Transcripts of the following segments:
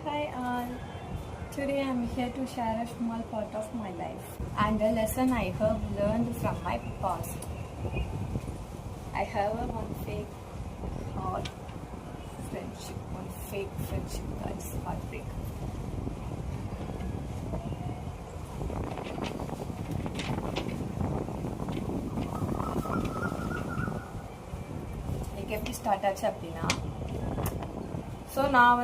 Hi all. Today I'm here to share a small part of my life and a lesson I have learned from my past. I have one fake hard friendship, one fake friendship that's heartbreak. எனக்கு எப்படி start ஆச்சு அப்படின்னா so நான்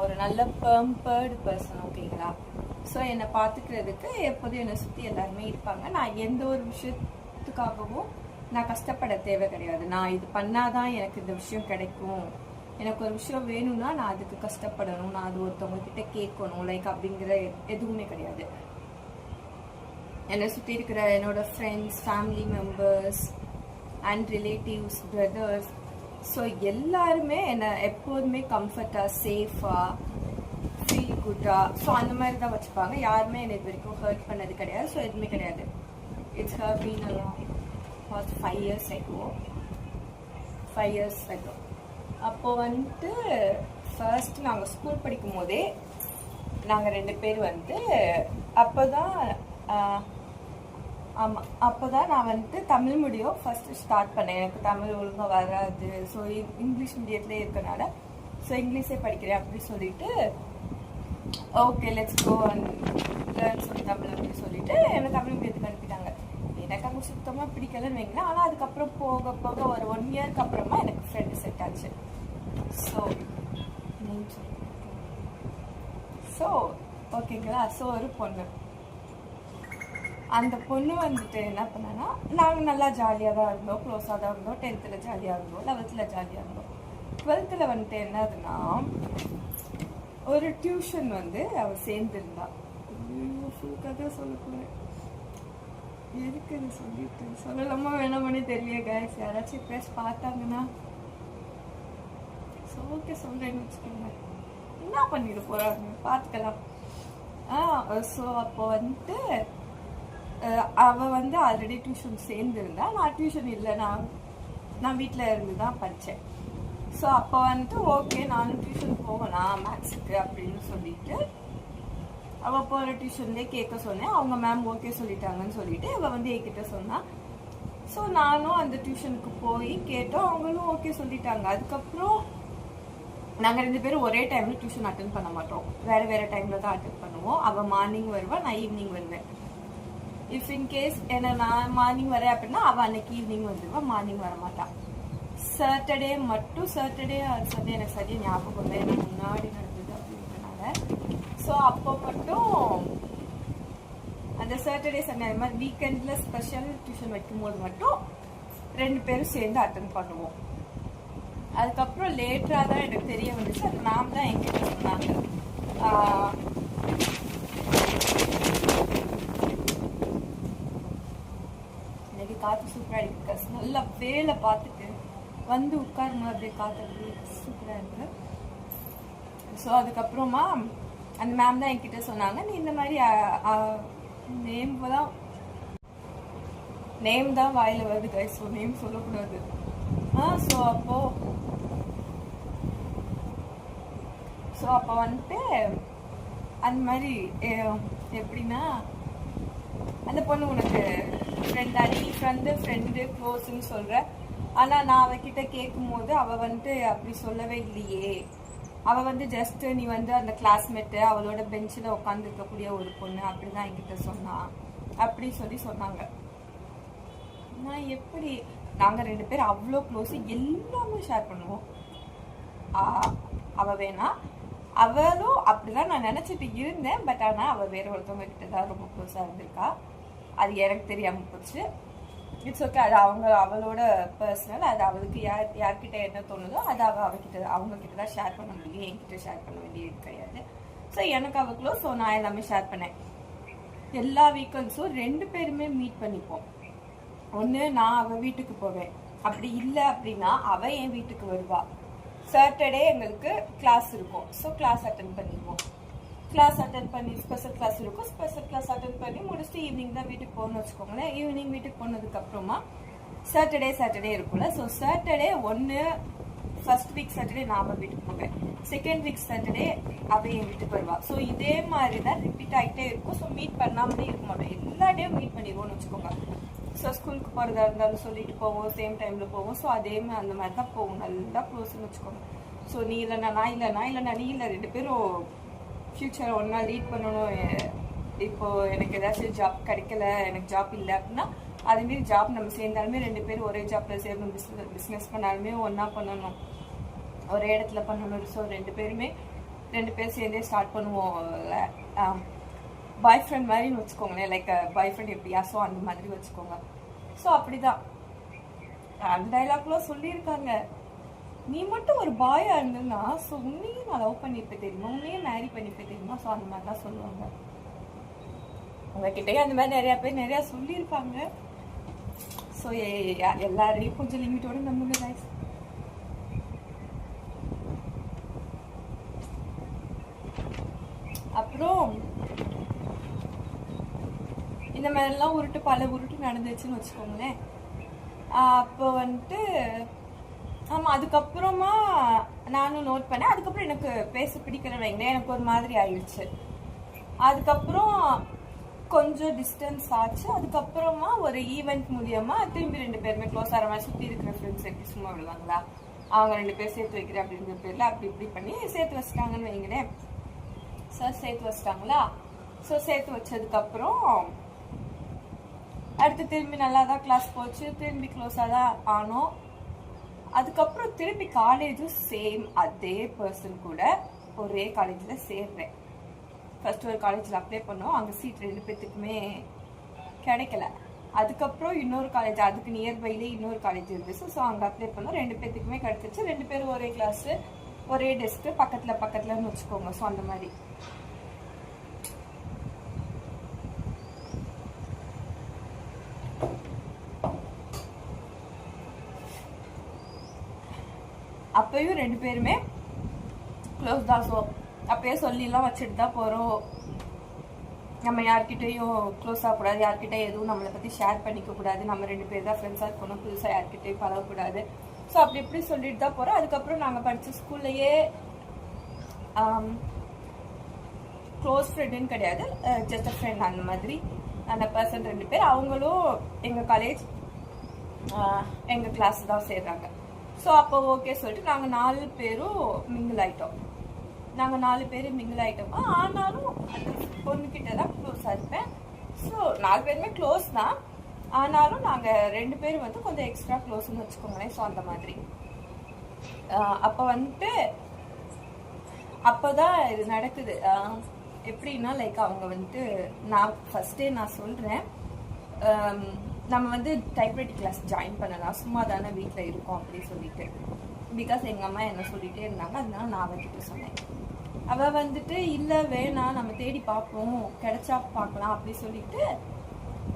ஒரு நல்ல பம்பர்டு person, ஓகேங்களா. So என்னை பார்த்துக்கிறதுக்கு எப்போதும் என்னை சுற்றி எல்லாருமே இருப்பாங்க. நான் எந்த ஒரு விஷயத்துக்காகவும் நான் கஷ்டப்பட தேவை கிடையாது. நான் இது பண்ணாதான் எனக்கு இந்த விஷயம் கிடைக்கும், எனக்கு ஒரு விஷயம் வேணும்னா நான் அதுக்கு கஷ்டப்படணும், நான் அது ஒருத்தவங்க கிட்ட கேட்கணும் அப்படிங்கிற எதுவுமே கிடையாது. என்னை சுற்றி இருக்கிற என்னோட friends, family members and relatives, brothers, so எல்லாருமே என்னை எப்போதுமே கம்ஃபர்ட்டாக, சேஃபாக, ஃபீல் குட்டாக, ஸோ அந்த மாதிரி தான் வச்சுப்பாங்க. யாருமே என்னை இது வரைக்கும் ஹர்ட் பண்ணது கிடையாது. ஸோ எதுவுமே கிடையாது. It's her been fast 5 years ago. அப்போது வந்துட்டு ஃபர்ஸ்ட் நாங்கள் ஸ்கூல் படிக்கும் போதே நாங்கள் 2 பேர் அப்போ தான் நான் தமிழ் மீடியம் ஃபர்ஸ்ட் ஸ்டார்ட் பண்ணேன். எனக்கு தமிழ் ஒழுங்காக வராது, ஸோ இங்கிலீஷ் மீடியத்துலேயே இருக்கனால ஸோ இங்கிலீஷே படிக்கிறேன் அப்படி சொல்லிட்டு okay let's go and learn சொல்லி தமிழ் அப்படின்னு சொல்லிட்டு என்னை தமிழ் மீடியத்துக்கு அனுப்பிட்டாங்க. எனக்கு அங்கே சுத்தமாக பிடிக்கலன்னு வைங்களேன். ஆனால் அதுக்கப்புறம் போக போக ஒரு 1 yearக்கு அப்புறமா எனக்கு ஃப்ரெண்டு செட் ஆச்சு. ஸோ ஓகேங்களா. ஸோ ஒரு பொண்ணு, அந்த பொண்ணு என்ன பண்ணனா, நாங்கள் நல்லா ஜாலியாக தான் இருந்தோம், க்ளோஸாக தான் இருந்தோம். 10th ஜாலியாக இருந்தோம், 11th ஜாலியாக இருந்தோம். 12th என்னதுன்னா ஒரு டியூஷன் அவள் சேர்ந்துருந்தா. ஃபுல்காக சொல்லக்கூடாது, எதுக்கு அது சொல்லிட்டு சொல்லலாமா வேணாமனே தெரியல கைஸ். யாராச்சும் பேச பார்த்தாங்கன்னா ஸோ ஓகே சொல்கிறேன்னு வச்சுக்கோங்க, என்ன பண்ணிட்டு போகிறாங்க பார்த்துக்கலாம். ஸோ அப்போ அவள் ஆல்ரெடி டியூஷன் சேர்ந்துருந்தா. நான் டியூஷன் இல்லை, நான் வீட்டில் இருந்து தான் படித்தேன். ஸோ அப்போ ஓகே நானும் டியூஷன் போகலாம் மேக்ஸுக்கு அப்படின்னு சொல்லிட்டு அவள் போகிற டியூஷன்லேயே கேட்க சொன்னேன். அவங்க மேம் ஓகே சொல்லிட்டாங்கன்னு சொல்லிட்டு அவள் என்கிட்ட சொன்னான். ஸோ நானும் அந்த டியூஷனுக்கு போய் கேட்டோம், அவங்களும் ஓகே சொல்லிட்டாங்க. அதுக்கப்புறம் நாங்கள் 2 பேரும் ஒரே டைமில் டியூஷன் அட்டென்ட் பண்ண மாட்டோம், வேறு வேறு டைமில் தான் அட்டென்ட் பண்ணுவோம். அவள் மார்னிங் வருவா, நான் ஈவினிங் வருவேன். இஃப் இன்கேஸ் நான் மார்னிங் வரேன் அப்படின்னா அவள் அன்னைக்கு ஈவினிங் வந்துடுவா, மார்னிங் வர மாட்டான். சாட்டர்டே ஆர் சண்டே எனக்கு சரியாக ஞாபகம் இல்லை, எனக்கு முன்னாடி நடந்தது அப்படின்றனால. ஸோ அப்போ மட்டும் அந்த சாட்டர்டே சண்டே அது மாதிரி வீக்கெண்டில் ஸ்பெஷல் டியூஷன் வைக்கும்போது மட்டும் 2 பேரும் சேர்ந்து அட்டென்ட் பண்ணுவோம். அதுக்கப்புறம் லேட்டராக தான் எனக்கு தெரிய வந்துச்சு. அது மேம் தான் என்கிட்ட சொன்னாங்க. காற்று சூப்பராக இருக்கு, நல்லா வேலை பார்த்துட்டு உட்காருங்க, அப்படியே காற்று அப்படியே சூப்பராக இருக்கு. ஸோ அதுக்கப்புறமா அந்த மேம் தான் என்கிட்ட சொன்னாங்க, நீ இந்த மாதிரி நேம் தான் வாயில் வருது கைஸ், ஸோ நேம் சொல்லக்கூடாது. ஸோ அப்போ அந்த மாதிரி எப்படின்னா, அந்த பொண்ணு உனக்கு ஃப்ரெண்டா, நீ ஃப்ரெண்டு க்ளோஸ்ன்னு சொல்கிற, ஆனால் நான் அவகிட்ட கேட்கும் போது அவள் அப்படி சொல்லவே இல்லையே. அவள் ஜஸ்ட் நீ அந்த கிளாஸ்மேட்டு, அவளோட பெஞ்சில் உட்காந்துருக்கக்கூடிய ஒரு பொண்ணு அப்படி தான் என்கிட்ட சொன்னான் அப்படி சொன்னாங்க. நான் எப்படி, நாங்கள் 2 பேர் அவ்வளோ க்ளோஸு, எல்லாமே ஷேர் பண்ணுவோம். அவள் வேணா அவளும் அப்படிதான் நான் நினச்சிட்டு இருந்தேன். பட் ஆனால் அவள் வேற ஒருத்தவங்க கிட்ட தான் ரொம்ப க்ளோஸாக இருந்திருக்கா. அது எனக்கு தெரியாமல் போச்சு. இட்ஸ் ஓகே, அது அவளோட பர்சனல். அது அவளுக்கு யார்கிட்ட என்ன தோணுதோ அது அவங்கக்கிட்ட தான் ஷேர் பண்ண முடியும், என்கிட்ட ஷேர் பண்ண வேண்டியது கிடையாது. ஸோ எனக்கு அவள் க்ளோஸ். ஸோ நான் எல்லாமே ஷேர் பண்ணேன். எல்லா வீக்கெண்ட்ஸும் 2 பேருமே மீட் பண்ணிப்போம். ஒன்று நான் அவள் வீட்டுக்கு போவேன், அப்படி இல்லை அப்படின்னா அவள் என் வீட்டுக்கு வருவா. சாட்டர்டே எங்களுக்கு கிளாஸ் இருக்கும், ஸோ கிளாஸ் அட்டென்ட் பண்ணிடுவோம். ஸ்பெஷல் கிளாஸ் இருக்கும், ஸ்பெஷல் கிளாஸ் அட்டென்ட் பண்ணி முடிச்சுட்டு ஈவினிங் தான் வீட்டுக்கு போகணும்னு வச்சுக்கோங்களேன். ஈவினிங் வீட்டுக்கு போனதுக்கப்புறமா சாட்டர்டே இருக்கும்ல. ஸோ சாட்டர்டே ஒன்று ஃபர்ஸ்ட் வீக் சாட்டர்டே நான் அவள் வீட்டுக்கு போவேன், செகண்ட் வீக் சாட்டர்டே அவள் என் வீட்டுக்கு வருவா. ஸோ இதே மாதிரி தான் ரிப்பீட் ஆகிட்டே இருக்கும். ஸோ மீட் பண்ணாமலே இருக்க மாட்டோம், எல்லா டேயும் மீட் பண்ணிடுவோம்னு வச்சுக்கோங்க. ஸோ ஸ்கூலுக்கு போகிறதா இருந்தாலும் சொல்லிட்டு போவோம், சேம் டைமில் போவோம். ஸோ அதே மாதிரி அந்த மாதிரி தான் போவோம், நல்லா க்ளோஸ்ன்னு வச்சுக்கோங்க. ஸோ நீ இல்லைனா நான், இல்லைனா நீ இல்லை, 2 பேரும் ஃப்யூச்சரை ஒன்றா லீட் பண்ணணும். இப்போது எனக்கு ஏதாச்சும் ஜாப் கிடைக்கல, எனக்கு ஜாப் இல்லை அப்படின்னா அதேமாரி ஜாப் நம்ம சேர்ந்தாலுமே 2 பேரும் ஒரே ஜாப்பில் சேரணும். பிஸ்னஸ் பண்ணாலுமே ஒன்றா பண்ணணும், ஒரே இடத்துல பண்ணணும். ஸோ 2 பேர் சேர்ந்தே ஸ்டார்ட் பண்ணுவோம். பாய் ஃப்ரெண்ட் மாதிரின்னு வச்சுக்கோங்களேன், லைக் பாய் ஃப்ரெண்ட் எப்படியா, ஸோ அந்த மாதிரி வச்சுக்கோங்க. ஸோ அப்படிதான் அந்த டைலாக்லாம் சொல்லியிருக்காங்க. நீ மட்டும் ஒரு பாயா இருந்ததுன்னா ஸோ உன்னையும் நான் லவ் பண்ணிப்பேன் தெரியுமா, உன்னையும் மேரி பண்ணிப்பேன் தெரியுமா. ஸோ அந்த மாதிரி தான் சொல்லுவாங்க. உங்ககிட்டயே அந்த மாதிரி நிறையா பேர் நிறையா சொல்லியிருப்பாங்க. ஸோ எல்லாரையும் கொஞ்சம் லிமிட்டோட நம்புங்க கைஸ். அப்புறம் இந்த மாதிரிலாம் பல உருட்டு நடந்துச்சுன்னு வச்சுக்கோங்களேன். அப்போ வந்துட்டு ஆமாம், அதுக்கப்புறமா நானும் நோட் பண்ணேன். அதுக்கப்புறம் எனக்கு பேச பிடிக்கலன்னு வைங்களேன், எனக்கு ஒரு மாதிரி ஆயிடுச்சு. அதுக்கப்புறம் கொஞ்சம் டிஸ்டன்ஸ் ஆச்சு. அதுக்கப்புறமா ஒரு ஈவெண்ட் மூலியமா திரும்பி 2 பேருமே க்ளோஸ் ஆகிற மாதிரி, சுற்றி இருக்கிற ஃப்ரெண்ட்ஸ் எப்படி சும்மா விடுவாங்களா, அவங்க 2 பேர் சேர்த்து வைக்கிறேன் அப்படிங்கிற பேரில் அப்படி இப்படி பண்ணி சேர்த்து வச்சுட்டாங்கன்னு வைங்களேன். சார் சேர்த்து வச்சிட்டாங்களா. ஸோ சேர்த்து வச்சதுக்கப்புறம் அடுத்து திரும்பி நல்லா தான் கிளாஸ் போச்சு, திரும்பி க்ளோஸாக தான் ஆனோம். அதுக்கப்புறம் திரும்பி காலேஜும் சேம் அதே பர்சன் கூட ஒரே காலேஜில் சேர்றேன். ஃபர்ஸ்ட் ஒரு காலேஜில் அப்ளை பண்ணோம், அங்கே சீட் 2 பேர்த்துக்குமே கிடைக்கல. அதுக்கப்புறம் இன்னொரு காலேஜ், அதுக்கு நியர்பைலே இன்னொரு காலேஜ் இருந்துச்சு. ஸோ அங்கே அப்ளை பண்ணோம், 2 பேர்த்துக்குமே கிடைச்சிச்சு. 2 பேரும் ஒரே கிளாஸு, ஒரே டெஸ்க்கு, பக்கத்துலன்னு வச்சுக்கோங்க. ஸோ அந்த மாதிரி அப்பயும் 2 பேருமே க்ளோஸ் தான். ஸோ அப்பயே சொல்லிலாம் வச்சுட்டு தான் போகிறோம். நம்ம யார்கிட்டையும் க்ளோஸ் ஆகக்கூடாது, யார்கிட்ட எதுவும் நம்மளை பற்றி ஷேர் பண்ணிக்க கூடாது, நம்ம 2 பேர் தான் ஃப்ரெண்ட்ஸாக இருக்கணும், புதுசாக யார்கிட்டையும் பழகக்கூடாது. ஸோ அப்படி இப்படி சொல்லிட்டு தான் போகிறோம். அதுக்கப்புறம் நாங்கள் படித்த ஸ்கூல்லையே க்ளோஸ் ஃப்ரெண்டுன்னு கிடையாது, ஜஸ்ட் அ ஃப்ரெண்ட் அந்த மாதிரி அந்த பர்சன் 2 பேர். அவங்களும் எங்கள் காலேஜ் எங்கள் கிளாஸ் தான் சேர்றாங்க. ஸோ அப்போ ஓகே சொல்லிட்டு நாங்கள் 4 பேரும் மிங்கிள் ஆகிட்டோம். நாங்கள் 4 பேர் மிங்கிள் ஆகிட்டோமா. ஆனாலும் அந்த பொண்ணுக்கிட்ட தான் க்ளோஸாக இருப்பேன். ஸோ 4 பேருமே க்ளோஸ் தான், ஆனாலும் நாங்கள் 2 பேரும் வந்து கொஞ்சம் எக்ஸ்ட்ரா க்ளோஸ்ன்னு வச்சுக்கோங்களேன். ஸோ அந்த மாதிரி அப்போ வந்துட்டு அப்போதான் இது நடக்குது. எப்படின்னா லைக் அவங்க வந்துட்டு நான் ஃபர்ஸ்டே நான் சொல்கிறேன், நம்ம வந்து டைப்ரைட்டிங் கிளாஸ் ஜாயின் பண்ணலாம், சும்மா தானே வீட்டில் இருக்கோம் அப்படின்னு சொல்லிட்டு. பிகாஸ் எங்கள் அம்மா என்ன சொல்லிகிட்டே இருந்தாங்க, அதனால நான் அவகிட்ட சொன்னேன். அவள் வந்துட்டு இல்லை வேணாம், நம்ம தேடி பார்ப்போம், கிடைச்சா பார்க்கலாம் அப்படி சொல்லிட்டு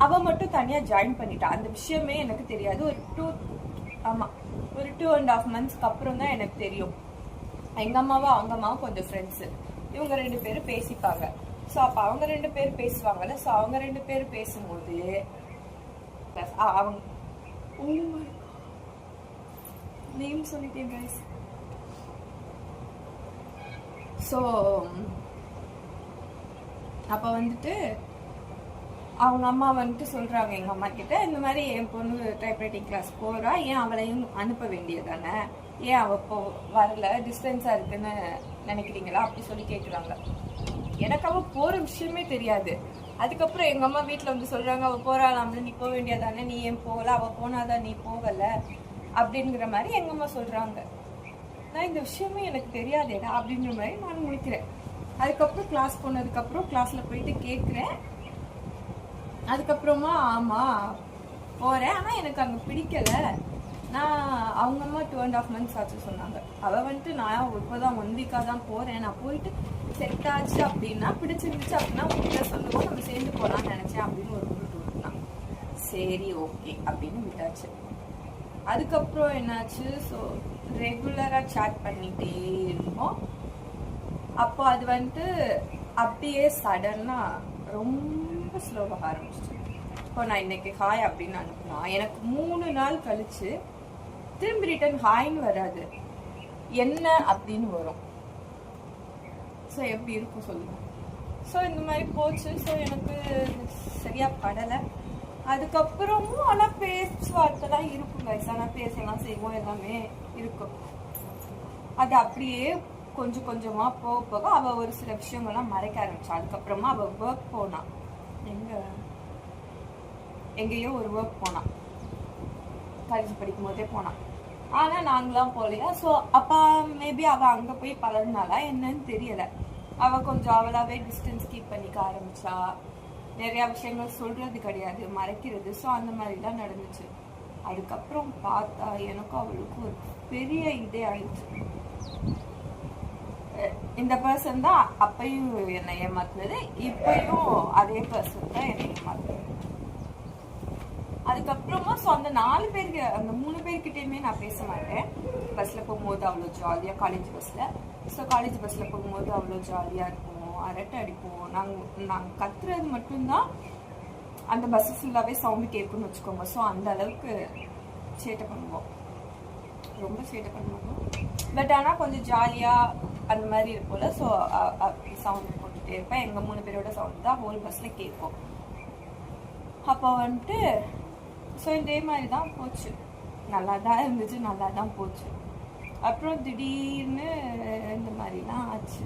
அவள் மட்டும் தனியாக ஜாயின் பண்ணிட்டா. அந்த விஷயமே எனக்கு தெரியாது. ஒரு 2.5 monthsக்கு அப்புறம் தான் எனக்கு தெரியும். எங்கள் அம்மாவும் அவங்க அம்மாவும் கொஞ்சம் ஃப்ரெண்ட்ஸு, இவங்க 2 பேரும் பேசிப்பாங்க. ஸோ அப்போ அவங்க 2 பேர் பேசுவாங்கல்ல. ஸோ அவங்க 2 பேர் பேசும்போது அவங்க நேம் சொல்லிட்டேன் கைஸ். ஸோ அப்போ வந்துட்டு அவங்க அம்மா வந்துட்டு சொல்கிறாங்க எங்கள் அம்மா கிட்ட, இந்த மாதிரி என் பொண்ணு டைப்ரைட்டிங் கிளாஸ் போகிறா, ஏன் அவளையும் அனுப்ப வேண்டியதானே, ஏன் அவள் வரல, டிஸ்டன்ஸாக இருக்குன்னு நினைக்கிறீங்களா அப்படி சொல்லி கேட்குறாங்க. எனக்கு அவள் போகிற விஷயமே தெரியாது. அதுக்கப்புறம் எங்கள் அம்மா வீட்டில் வந்து சொல்கிறாங்க, அவள் போகிறாளாம்ல, நீ போக வேண்டியதானே, நீ ஏன் போகல, அவள் போனாதான் நீ போகலை அப்படிங்கிற மாதிரி எங்கள் அம்மா சொல்கிறாங்க. நான் இந்த விஷயமே எனக்கு தெரியாதேடா அப்படிங்கிற மாதிரி நான் முடிக்கிறேன். அதுக்கப்புறம் கிளாஸ் போனதுக்கப்புறம் கிளாஸில் போயிட்டு கேட்குறேன். அதுக்கப்புறமா ஆமாம் போகிறேன், ஆனால் எனக்கு அங்கே பிடிக்கலை. நான் அவங்க அம்மா 2.5 months ஆச்சு சொன்னாங்க. அவள் வந்துட்டு நான் இப்போதான் 1 week-ஆக தான் போகிறேன், நான் போயிட்டு செட் ஆச்சு அப்படின்னா பிடிச்சிருந்துச்சு அப்படின்னா உங்கள்கிட்ட சொல்லுவோம், நம்ம சேர்ந்து போகலான்னு நினச்சேன் அப்படின்னு ஒரு ரூட் விட்டுலாம். சரி ஓகே அப்படின்னு விட்டாச்சு. அதுக்கப்புறம் என்னாச்சு, ஸோ ரெகுலராக சேட் பண்ணிகிட்டே இருந்தோம். அப்போ அது வந்துட்டு அப்படியே சடனாக ரொம்ப ஸ்லோவாக ஆரம்பிச்சிச்சு. இப்போ நான் இன்னைக்கு ஹாய் அப்படின்னு அனுப்புனா எனக்கு 3 நாள் கழிச்சு திரும்பி ரிட்டன் ஹாய்ன்னு வராது. என்ன அப்படின்னு வரும். ஸோ எப்படி இருக்கும் சொல்லுங்க. ஸோ இந்த மாதிரி போச்சு. ஸோ எனக்கு சரியா படலை. அதுக்கப்புறமும் ஆனால் பேச்சுவார்த்தைலாம் இருக்கும் கைஸ். ஆனால் பேசலாம் செய்வோம், எல்லாமே இருக்கும். அது அப்படியே கொஞ்சம் கொஞ்சமா போக போக அவள் ஒரு சில விஷயங்கள்லாம் மறைக்க ஆரம்பிச்சா. அதுக்கப்புறமா அவள் ஒர்க் போனா, எங்கேயோ ஒரு ஒர்க் போனா, காலேஜ் படிக்கும் போதே போனான். ஆனா நாங்களாம் போலையா. ஸோ அப்பா மேபி அவ அங்க போய் பழகினாலா என்னன்னு தெரியல. அவ கொஞ்சம் அவளாவே டிஸ்டன்ஸ் கீப் பண்ணிக்க ஆரம்பிச்சா. நிறைய விஷயங்கள் சொல்றது கிடையாது, மறைக்கிறது. ஸோ அந்த மாதிரிலாம் நடந்துச்சு. அதுக்கப்புறம் பார்த்தா எனக்கும் அவளுக்கும் ஒரு பெரிய இதே ஆயிடுச்சு. இந்த பர்சன் தான் அப்பையும் என்னை ஏமாத்துனது, இப்பயும் அதே பர்சன் தான் என்னை ஏமாத்துனது. அதுக்கப்புறமா ஸோ அந்த 4 பேருக்கு, அந்த 3 பேர்கிட்டயுமே நான் பேச மாட்டேன். பஸ்ல போகும்போது அவ்வளோ ஜாலியாக, காலேஜ் பஸ்ல. ஸோ காலேஜ் பஸ்ல போகும்போது அவ்வளோ ஜாலியாக இருக்கும், அரட்டை அடிப்போம். நாங்கள் கத்துறது மட்டும்தான் அந்த பஸ் ஃபுல்லாகவே சவுண்டு கேட்கும்னு வச்சுக்கோங்க. ஸோ அந்த அளவுக்கு சேட்டை பண்ணுவோம், ரொம்ப சேட்டை பண்ணுவோம். பட் ஆனால் கொஞ்சம் ஜாலியாக அந்த மாதிரி இருக்கும்ல. ஸோ சவுண்டு போட்டுகிட்டே இருப்பேன். எங்கள் 3 பேரோட சவுண்டு தான் ஹோல் பஸ்ஸில் கேட்கும். அப்போ வந்துட்டு ஸோ இதே மாதிரி தான் போச்சு. நல்லா தான் இருந்துச்சு, நல்லா தான் போச்சு. அப்புறம் திடீர்னு இந்த மாதிரிலாம் ஆச்சு.